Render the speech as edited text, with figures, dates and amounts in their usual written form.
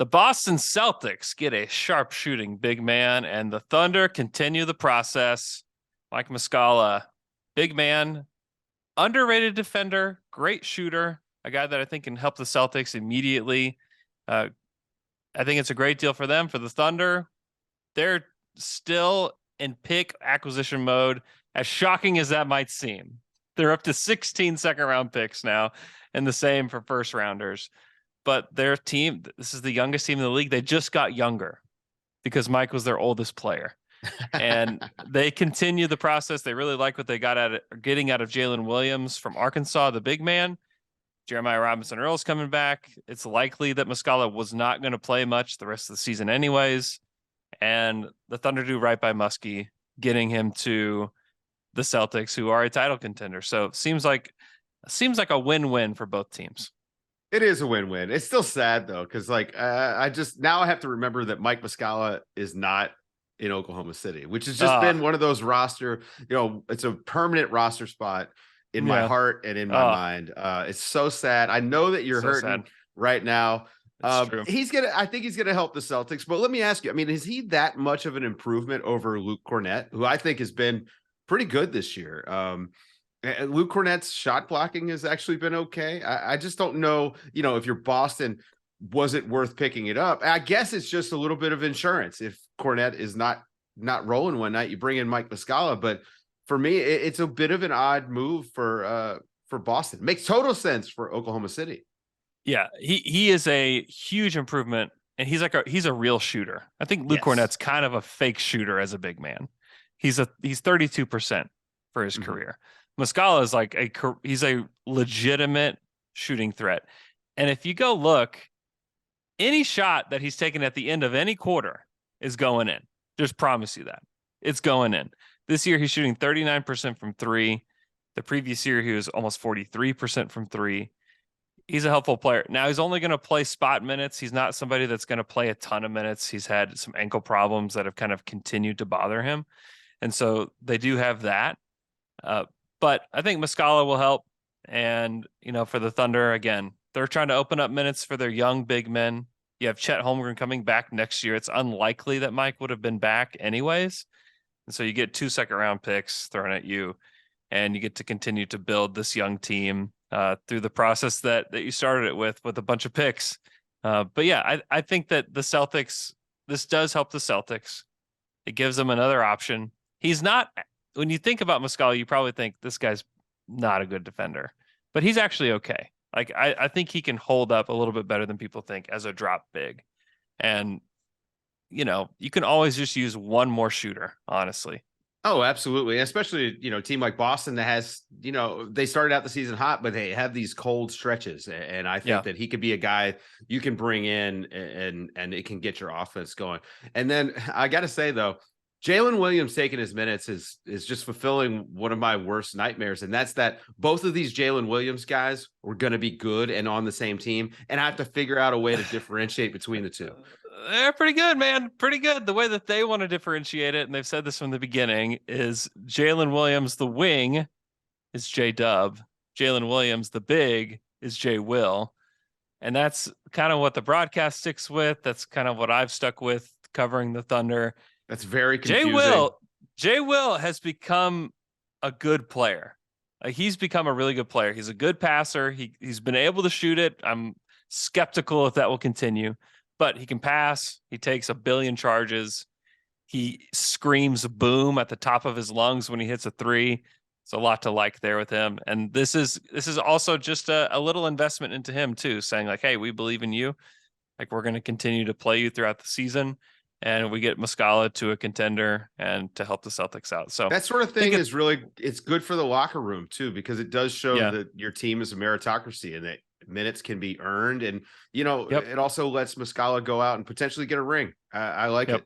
The Boston Celtics get a sharp shooting big man, and the Thunder continue the process. Mike Muscala, big man, underrated defender, great shooter, a guy that I think can help the Celtics immediately. I think it's a great deal for them. For the Thunder, they're still in pick acquisition mode, as shocking as that might seem. They're up to 16 second-round picks now, and the same for first-rounders. But their team, this is the youngest team in the league. They just got younger because Mike was their oldest player. And they continue the process. They really like what they getting out of Jalen Williams from Arkansas, the big man. Jeremiah Robinson Earl's coming back. It's likely that Muscala was not going to play much the rest of the season anyways. And the Thunder do right by Muskie, getting him to the Celtics, who are a title contender. So it seems like a win-win for both teams. It is a win-win. It's still sad though, because I have to remember that Mike Muscala is not in Oklahoma City, which has just been one of those roster, it's a permanent roster spot in my heart and in my mind. It's so sad. I know that you're hurting right now. I think he's gonna help the Celtics, but let me ask you, I mean, is he that much of an improvement over Luke Cornett, who I think has been pretty good this year? Luke Cornett's shot blocking has actually been okay. I just don't know, if you're Boston, was it worth picking it up? I guess it's just a little bit of insurance. If Cornett is not rolling one night, you bring in Mike Muscala. But for me, it's a bit of an odd move for Boston. It makes total sense for Oklahoma City. Yeah, he is a huge improvement, and he's a real shooter. I think Luke Cornett's kind of a fake shooter as a big man. He's 32% for his career. Muscala is he's a legitimate shooting threat. And if you go look, any shot that he's taken at the end of any quarter is going in. Just promise you that. It's going in. This year, he's shooting 39% from three. The previous year, he was almost 43% from three. He's a helpful player. Now, he's only going to play spot minutes. He's not somebody that's going to play a ton of minutes. He's had some ankle problems that have kind of continued to bother him. And so they do have that. But I think Muscala will help. And, for the Thunder, again, they're trying to open up minutes for their young big men. You have Chet Holmgren coming back next year. It's unlikely that Mike would have been back anyways. And so you get 2 second-round picks thrown at you, and you get to continue to build this young team through the process that you started it with a bunch of picks. But yeah, I think that the Celtics, this does help the Celtics. It gives them another option. He's not, when you think about Muscala, you probably think this guy's not a good defender, but he's actually okay. I think he can hold up a little bit better than people think as a drop big. And, you can always just use one more shooter, honestly. Oh, absolutely. Especially, a team like Boston that has, they started out the season hot, but they have these cold stretches. And I think that he could be a guy you can bring in and it can get your offense going. And then I got to say, though, Jalen Williams taking his minutes is just fulfilling one of my worst nightmares. And that's that both of these Jalen Williams guys were going to be good and on the same team. And I have to figure out a way to differentiate between the two. They're pretty good, man. Pretty good. The way that they want to differentiate it, and they've said this from the beginning, is Jalen Williams, the wing, is J-Dub. Jalen Williams, the big, is J-Will. And that's kind of what the broadcast sticks with. That's kind of what I've stuck with covering the Thunder. That's very confusing. J-Will has become a good player. He's become a really good player. He's a good passer. He's been able to shoot it. I'm skeptical if that will continue. But he can pass. He takes a billion charges. He screams boom at the top of his lungs when he hits a three. It's a lot to like there with him. And this is also just a little investment into him too, saying like, hey, we believe in you. Like, we're going to continue to play you throughout the season. And we get Muscala to a contender and to help the Celtics out. So that sort of thing is really, it's good for the locker room too, because it does show that your team is a meritocracy and that minutes can be earned. And, it also lets Muscala go out and potentially get a ring. I like it.